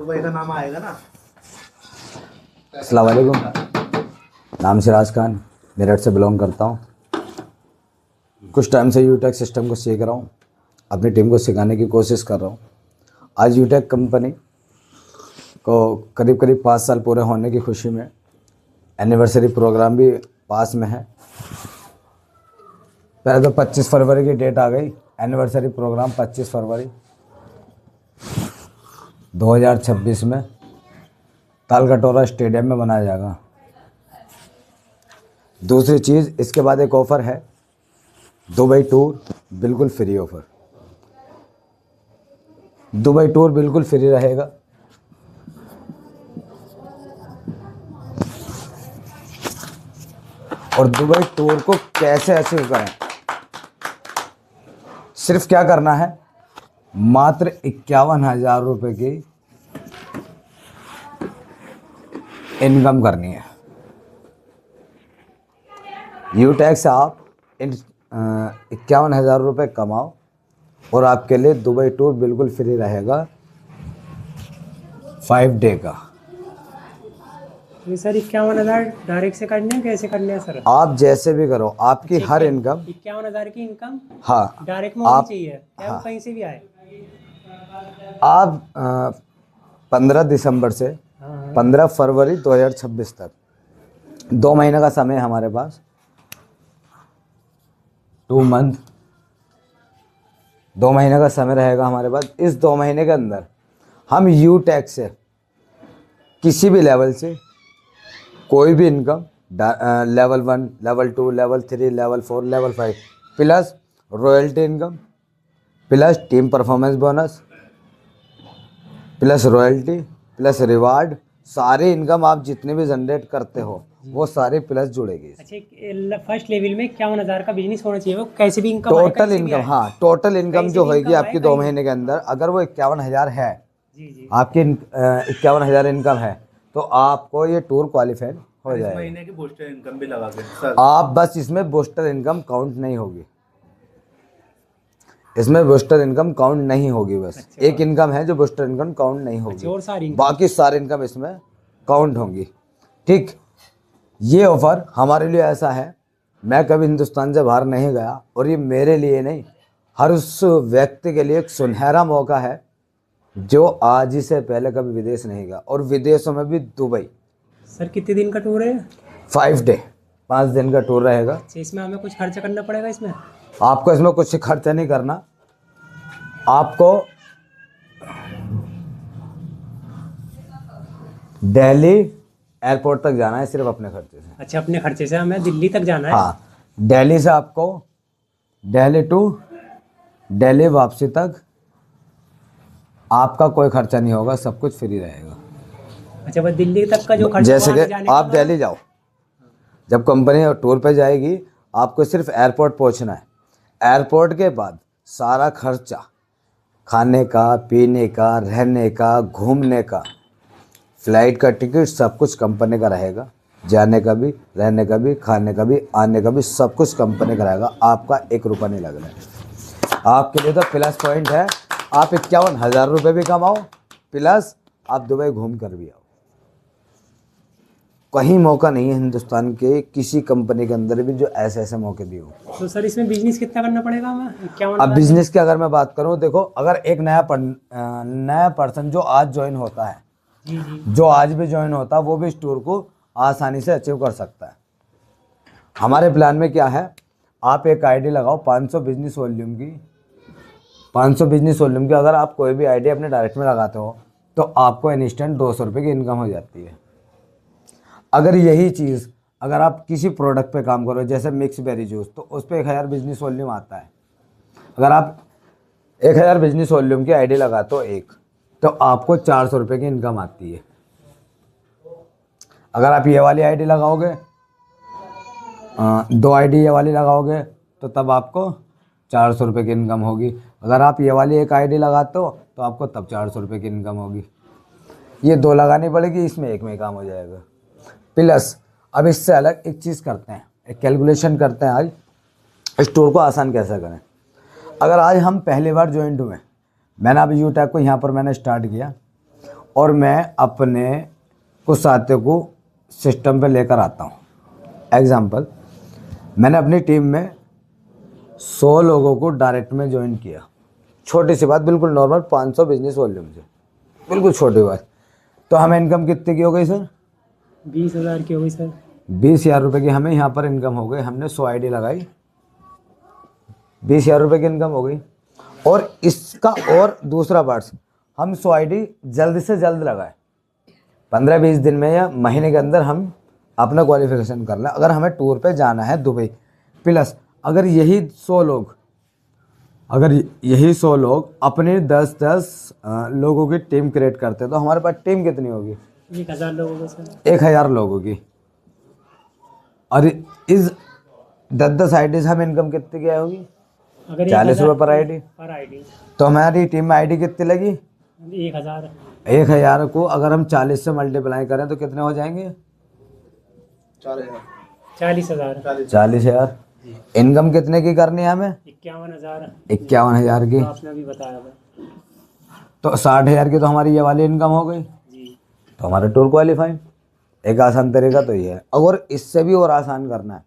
Dubai का नाम आएगा ना। अस्सलाम वालेकुम। नाम सिराज खान, मेरठ से बिलोंग करता हूँ। कुछ टाइम से यूटेक सिस्टम को सीख रहा हूँ, अपनी टीम को सिखाने की कोशिश कर रहा हूँ। आज यूटेक कंपनी को करीब करीब 5 साल पूरे होने की खुशी में एनिवर्सरी प्रोग्राम भी पास में है। पहले तो 25 फरवरी की डेट आ गई। एनिवर्सरी प्रोग्राम 25 फरवरी 2026 में तालकटोरा स्टेडियम में बनाया जाएगा। दूसरी चीज़, इसके बाद एक ऑफ़र है, दुबई टूर बिल्कुल फ्री ऑफ़र। दुबई टूर बिल्कुल फ्री रहेगा। और दुबई टूर को कैसे अचीव करें, सिर्फ क्या करना है, मात्र 51,000 रुपये की इनकम करनी है। यूटेक से आप 51,000 रुपये कमाओ और आपके लिए दुबई टूर बिल्कुल फ्री रहेगा 5 डे का। ये सर 51,000 डायरेक्ट से करने हैं, कैसे करने हैं सर? आप जैसे भी करो, आपकी हर इनकम 51,000 की इनकम हाँ डायरेक्ट में होनी आप चाहिए, क्या वो कहीं से भी आए? आप 15 दिसंबर से 15 फरवरी 2026 तक 2 महीने का समय है हमारे पास। 2 मंथ 2 महीने का समय रहेगा हमारे पास। इस 2 महीने के अंदर हम यूटेक से किसी भी लेवल से कोई भी income, level 1, level 2, level 3, level 4, level 5 plus royalty income plus team performance bonus plus royalty plus reward, सारी इनकम आप जितने भी जनरेट करते हो वो सारी प्लस जुड़ेगी। अच्छा, फर्स्ट लेवल में 51,000 का बिजनेस होना चाहिए, वो कैसे भी इनकम टोटल इनकम, हाँ टोटल इनकम जो होगी आपकी 2 महीने के अंदर, अगर वो 51,000 है, आपकी 51,000 इनकम है, तो आपको ये टूर क्वालिफाइड हो जाएगा। महीने की बूस्टर इनकम भी लगा के सर। आप बस इसमें बूस्टर इनकम काउंट नहीं होगी, इसमें बूस्टर इनकम काउंट नहीं होगी। बस अच्छा, एक इनकम है जो बूस्टर इनकम काउंट नहीं होगी। और सारी बाकी सारी इनकम इसमें काउंट होंगी। ठीक, ये ऑफर हमारे लिए ऐसा है, मैं कभी हिंदुस्तान से बाहर नहीं गया और ये मेरे लिए नहीं, हर उस व्यक्ति के लिए एक सुनहरा मौका है जो आज ही से पहले कभी विदेश नहीं गया, और विदेशों में भी दुबई। सर कितने दिन का टूर है? 5 डे 5 दिन का टूर रहेगा। अच्छा, इसमें हमें कुछ खर्चा करना पड़ेगा इसमें? आपको इसमें कुछ खर्चा नहीं करना, आपको दिल्ली एयरपोर्ट तक जाना है सिर्फ अपने खर्चे से। अच्छा, अपने खर्चे से हमें दिल्ली तक जाना है? हाँ, दिल्ली से आपको दिल्ली टू दिल्ली वापसी तक आपका कोई खर्चा नहीं होगा, सब कुछ फ्री रहेगा। अच्छा, बस दिल्ली तक का जो खर्चा, जैसे कि आप दिल्ली जाओ, जब कंपनी टूर पे जाएगी आपको सिर्फ एयरपोर्ट पहुंचना है। एयरपोर्ट के बाद सारा खर्चा, खाने का, पीने का, रहने का, घूमने का, फ्लाइट का टिकट, सब कुछ कंपनी का रहेगा। जाने का भी, रहने का भी, खाने का भी, आने का भी, सब कुछ कंपनी का रहेगा। आपका 1 रुपया नहीं लगना है। आपके लिए तो प्लस पॉइंट है, आप 51,000 रुपये भी कमाओ प्लस आप दुबई घूम कर भी आओ। कहीं मौका नहीं है हिंदुस्तान के किसी कंपनी के अंदर भी जो ऐसे ऐसे मौके दिए हो। तो सर इसमें बिजनेस कितना करना पड़ेगा हमें? क्या अब बिजनेस की अगर मैं बात करूं, देखो, अगर एक नया पर्सन जो आज ज्वाइन होता है, जो आज भी ज्वाइन होता है, वो भी इस टूर को आसानी से अचीव कर सकता है। हमारे प्लान में क्या है, आप एक आईडी लगाओ 500 बिजनेस वॉल्यूम की। 500 बिजनेस वॉल्यूम की अगर आप कोई भी आईडी अपने डायरेक्ट में लगाते हो तो आपको इंस्टेंट 200 रुपये की इनकम हो जाती है। अगर यही चीज़ अगर आप किसी प्रोडक्ट पे काम करो, जैसे मिक्स बेरी जूस, तो उस पर 1000 बिजनेस वॉल्यूम आता है। अगर आप 1000 बिजनेस वॉल्यूम की आईडी लगाते हो एक, तो आपको 400 रुपये की इनकम आती है। अगर आप ये वाली आईडी लगाओगे, 2 आईडी ये वाली लगाओगे, तो तब आपको 400 रुपये की इनकम होगी। अगर आप ये वाली एक आईडी लगाते हो तो आपको तब 400 रुपये की इनकम होगी। ये 2 लगानी पड़ेगी, इसमें एक में काम हो जाएगा। प्लस अब इससे अलग एक चीज़ करते हैं, एक कैलकुलेशन करते हैं आज इस टूर को आसान कैसे करें। अगर आज हम पहली बार ज्वाइंट हुए, मैंने अब यूटेक को यहाँ पर मैंने स्टार्ट किया और मैं अपने कुछ साथियों को सिस्टम पे लेकर आता हूँ। एग्जाम्पल, मैंने अपनी टीम में 100 लोगों को डायरेक्ट में ज्वाइन किया। छोटी सी बात, बिल्कुल नॉर्मल, 500 बिजनेस वॉल्यूम से, बिल्कुल छोटी बात। तो हमें इनकम कितनी की हो गई सर? 20,000 की हो गई सर। 20,000 रुपये की हमें यहाँ पर इनकम हो गई। हमने 100 आईडी लगाई, 20,000 रुपये की इनकम हो गई। और इसका और दूसरा पार्ट, हम 100 आईडी जल्द से जल्द लगाए, 15-20 दिन में या महीने के अंदर हम अपना क्वालिफिकेशन कर लें। अगर हमें टूर पे जाना है दुबई, प्लस अगर यही 100 लोग अपने 10-10 लोगों की टीम क्रिएट करते तो हमारे पास टीम कितनी होगी? 1,000 लोगों को सर। 1,000 लोगों की। और इस 10-10 आईडी से हम इनकम कितनी की होगी? अगर 40 रुपये पर आईडी। तो हमारी टीम में आईडी कितनी लगी? 1,000। 1,000 को अगर हम 40 से मल्टीप्लाई करें तो कितने हो जाएंगे? 40,000। 40,000। इनकम कितने की करनी है हमें? 51,000। 51,000 की। आपने अभी बताया था। तो 60,000 की तो हमारी ये वाली इनकम हो गई, जी। तो हमारा टूर क्वालिफाइड। एक आसान तरीका तो ये है। अगर इससे भी और आसान करना है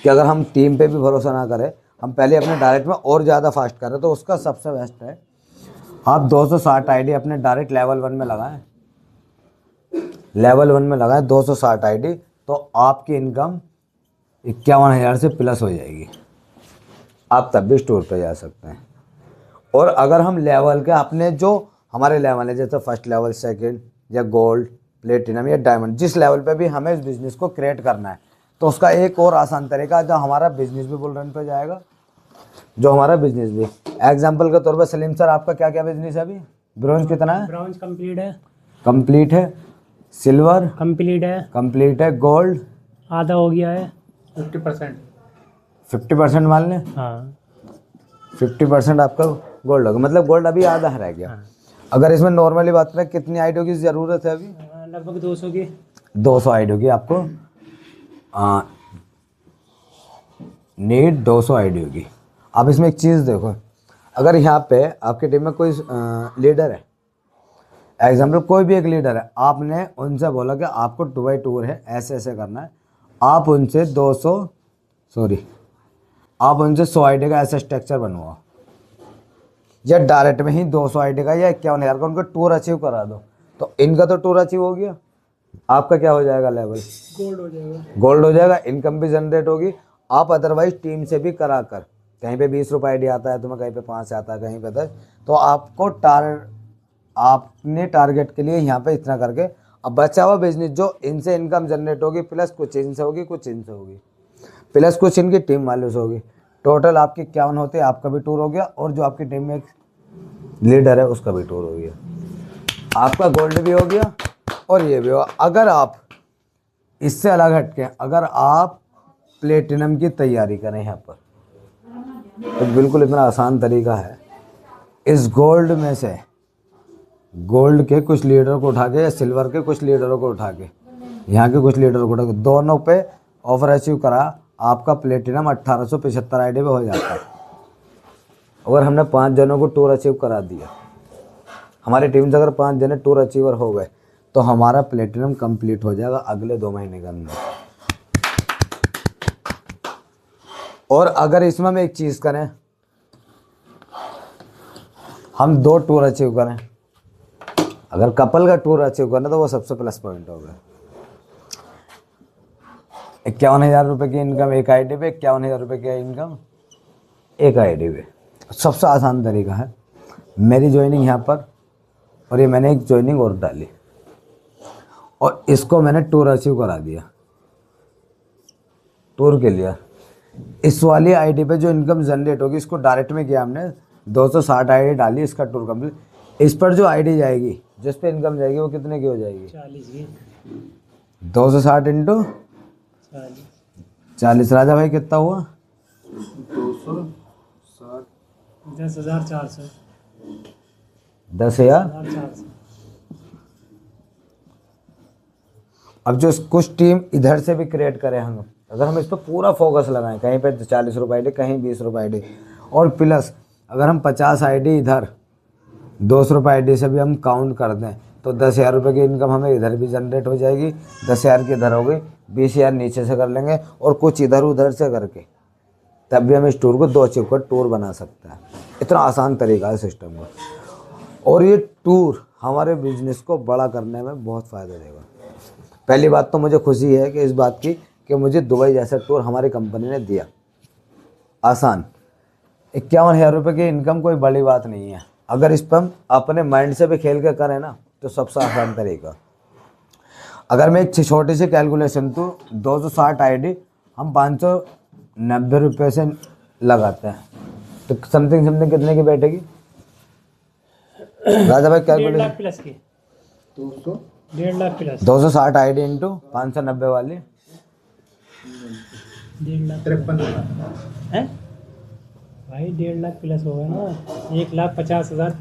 कि अगर हम टीम पे भी भरोसा ना करें, हम पहले अपने डायरेक्ट में और ज़्यादा फास्ट करें, तो उसका सबसे बेस्ट है आप 260 आईडी अपने डायरेक्ट लेवल 1 में लगाएं। लेवल 1 में लगाएं 260 आईडी, तो आपकी इनकम 51,000 से प्लस हो जाएगी। आप तब भी स्टोर पे जा सकते हैं। और अगर हम लेवल के अपने जो हमारे लेवल है, जैसे फर्स्ट लेवल, सेकंड या गोल्ड, प्लेटिनम या डायमंड, जिस लेवल पे भी हमें इस बिज़नेस को क्रिएट करना है, तो उसका एक और आसान तरीका है, जो हमारा बिजनेस भी बुल रन पे जाएगा, जो हमारा बिजनेस भी। एग्जाम्पल के तौर पर सलीम सर, आपका क्या क्या बिजनेस है अभी? ब्रॉन्ज कितना है? ब्राउन्ज कंप्लीट है। कंप्लीट है। सिल्वर कंप्लीट है। कंप्लीट है। गोल्ड आधा हो गया है। 50% मान लें। हाँ। 50% आपका गोल्ड होगा, मतलब गोल्ड अभी आधा रह गया। हाँ। अगर इसमें नॉर्मली बात करें, कितनी आईडियो की ज़रूरत है अभी? लगभग 200 की। 200 आईडियो की आपको नीड 200 आईडियो की। अब इसमें एक चीज़ देखो, अगर यहाँ पे आपकी टीम में कोई लीडर है, एग्जाम्पल कोई भी एक लीडर है, आपने उनसे बोला कि आपको दुबई टूर है, ऐसे ऐसे करना है, आप उनसे 100 आईडी का ऐसा स्ट्रक्चर बनवाओ, या डायरेक्ट में ही 200 आईडी का या 51,000 का उनको टूर अचीव करा दो, तो इनका तो टूर अचीव हो गया, आपका क्या हो जाएगा? लेवल गोल्ड हो जाएगा। गोल्ड हो जाएगा। इनकम भी जनरेट होगी। आप अदरवाइज टीम से भी करा कर, कहीं पे 20 रुपये आईडी आता है तुम्हें, कहीं पे 5 आता है, कहीं पे 10, तो आपको आपने टारगेट के लिए यहाँ पे इतना करके, अब बचा हुआ बिजनेस जो इनसे इनकम जनरेट होगी, प्लस कुछ इनसे होगी, कुछ इनसे होगी, प्लस कुछ इनकी टीम वालों से होगी, टोटल आपकी 51 होते, आपका भी टूर हो गया, और जो आपकी टीम में एक लीडर है उसका भी टूर हो गया, आपका गोल्ड भी हो गया और ये भी हो। अगर आप इससे अलग हटके, अगर आप प्लेटिनम की तैयारी करें यहाँ पर, तो बिल्कुल इतना आसान तरीका है। इस गोल्ड में से गोल्ड के कुछ लीडर को उठा के या सिल्वर के कुछ लीडरों को उठा के, यहाँ के कुछ लीडरों को उठा के, दोनों पे ऑफर अचीव करा, आपका प्लेटिनम 1875 आईडी पे हो जाता है। अगर हमने 5 जनों को टूर अचीव करा दिया, हमारी टीम से अगर 5 जने टूर अचीवर हो गए, तो हमारा प्लेटिनम कंप्लीट हो जाएगा अगले 2 महीने के अंदर। और अगर इसमें हम एक चीज़ करें, हम 2 टूर अचीव करें, अगर कपल का टूर अचीव करना, तो वो सबसे प्लस पॉइंट होगा। 51,000 रुपये की इनकम एक आईडी पे, 51,000 रुपये की इनकम एक आईडी पे। सबसे आसान तरीका है। मेरी ज्वाइनिंग यहाँ पर, और ये मैंने एक ज्वाइनिंग और डाली, और इसको मैंने टूर अचीव करा दिया, टूर के लिए। इस वाली आईडी पे जो इनकम जनरेट होगी, इसको डायरेक्ट में किया हमने, 260 आईडी डाली, इसका टूर कंप्लीट। इस पर जो आईडी जाएगी, जिस पे इनकम जाएगी, वो कितने की हो जाएगी? 40 की। 260 इंटू 40। राजा भाई कितना हुआ? 260 10,400। 10,400। अब जो कुछ टीम इधर से भी क्रिएट करें हम, अगर हम इस पर पूरा फोकस लगाएं, कहीं पे 40 रुपये आईडी, कहीं 20 रुपये आईडी, और प्लस अगर हम 50 आईडी इधर ₹200 आईडी से भी हम काउंट कर दें तो 10,000 रुपये की इनकम हमें इधर भी जनरेट हो जाएगी। 10,000 की इधर हो गई, 20,000 नीचे से कर लेंगे और कुछ इधर उधर से करके तब भी हम इस टूर को 2 चिप का टूर बना सकते हैं। इतना आसान तरीका है सिस्टम का, और ये टूर हमारे बिजनेस को बड़ा करने में बहुत फ़ायदा देगा। पहली बात तो मुझे खुशी है कि इस बात की कि मुझे दुबई जैसा टूर हमारी कंपनी ने दिया। आसान 51,000 रुपये की इनकम कोई बड़ी बात नहीं है। अगर इस पर हम अपने माइंड से भी खेल के करें ना तो सबसे आसान तरीका। अगर मैं एक छोटी सी कैलकुलेशन तो 260 आईडी हम 590 रुपये से लगाते हैं तो समथिंग कितने की बैठेगी राजा भाई? 1.5 कैलकुलेशन लाख प्लस की, 1.5 लाख प्लस, 260 आईडी इंटू 590 वाली 1.5 लाख 53,000 है भाई। 1.5 लाख प्लस हो गया ना। 1,50,000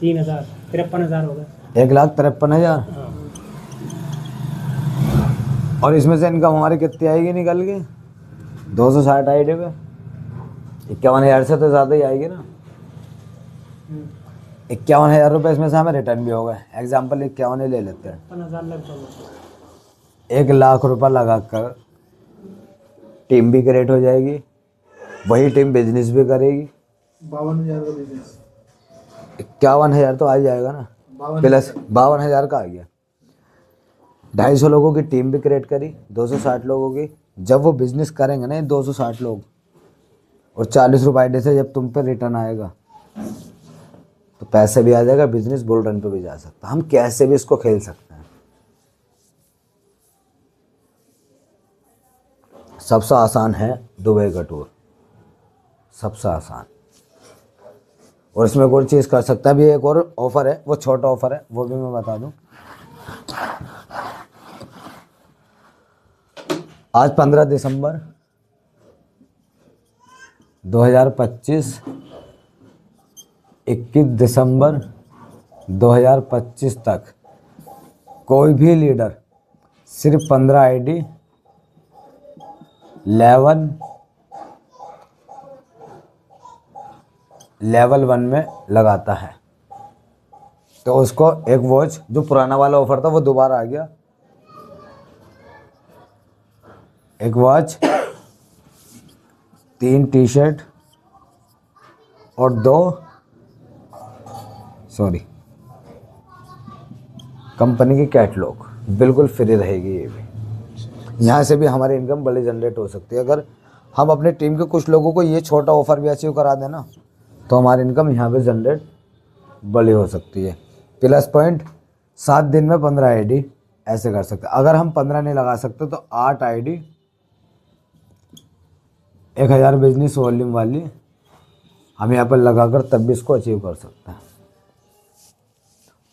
3,000 53,000 हो गया। 1,53,000। हाँ, और इसमें से इनकम हमारी कितनी आएगी निकल के? 260 आईडी पे 51,000 से तो ज़्यादा ही आएगी ना। 51,000 रुपये इसमें से हमें रिटर्न भी हो गए। एग्जाम्पल 51 ही ले लेते हैं। 53,000 लगभग। 1,00,000 रुपये लगा कर टीम भी क्रिएट हो जाएगी, वही टीम बिजनेस भी करेगी। 52,000 का बिजनेस, 51,000 तो आ ही जाएगा ना, प्लस 52,000 का आ गया। 250 लोगों की टीम भी क्रिएट करी, 260 लोगों की। जब वो बिजनेस करेंगे ना ये 260 लोग, और 40 रुपये आईडी से जब तुम पे रिटर्न आएगा तो पैसे भी आ जाएगा, बिजनेस बुल रन पे भी जा सकता है। हम कैसे भी इसको खेल सकते हैं। सबसे आसान है दुबई का टूर, सबसे आसान। और इसमें एक और चीज़ कर सकता है, भी एक और ऑफ़र है, वो छोटा ऑफ़र है, वो भी मैं बता दूं। आज 15 दिसंबर 2025, 21 दिसंबर 2025 तक कोई भी लीडर सिर्फ 15 आईडी लेवल 1 में लगाता है तो उसको एक वॉच, जो पुराना वाला ऑफर था वो दोबारा आ गया, एक वॉच, 3 टी शर्ट और 2 कंपनी की कैटलॉग बिल्कुल फ्री रहेगी। ये भी यहाँ से भी हमारी इनकम बड़ी जनरेट हो सकती है। अगर हम अपनी टीम के कुछ लोगों को ये छोटा ऑफर भी अचीव करा देना तो हमारी इनकम यहाँ पे जनरेट बड़ी हो सकती है। प्लस पॉइंट 7 दिन में 15 आईडी ऐसे कर सकते हैं। अगर हम 15 नहीं लगा सकते तो 8 आईडी 1,000 बिजनेस वॉल्यूम वाली हम यहाँ पर लगाकर तब भी इसको अचीव कर सकते हैं।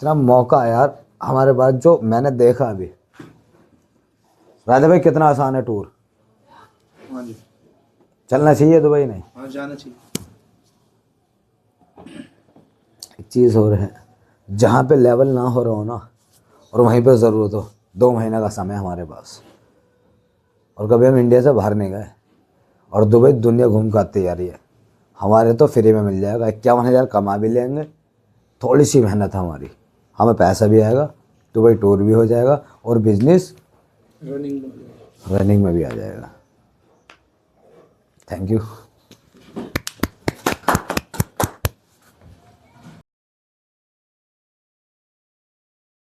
इतना मौका है यार हमारे पास, जो मैंने देखा अभी। राजा भाई कितना आसान है टूर, हाँ जी, चलना चाहिए दुबई नहीं? हाँ जाना चाहिए। एक चीज़ और है, जहाँ पे लेवल ना हो रहा हो ना और वहीं पे ज़रूरत हो, 2 महीने का समय हमारे पास, और कभी हम इंडिया से बाहर नहीं गए और दुबई दुनिया घूम कर आती जा रही है, हमारे तो फ्री में मिल जाएगा। 51,000 कमा भी लेंगे, थोड़ी सी मेहनत हमारी, हमें पैसा भी आएगा, दुबई टूर भी हो जाएगा और बिजनेस रनिंग में भी आ जाएगा। Thank you.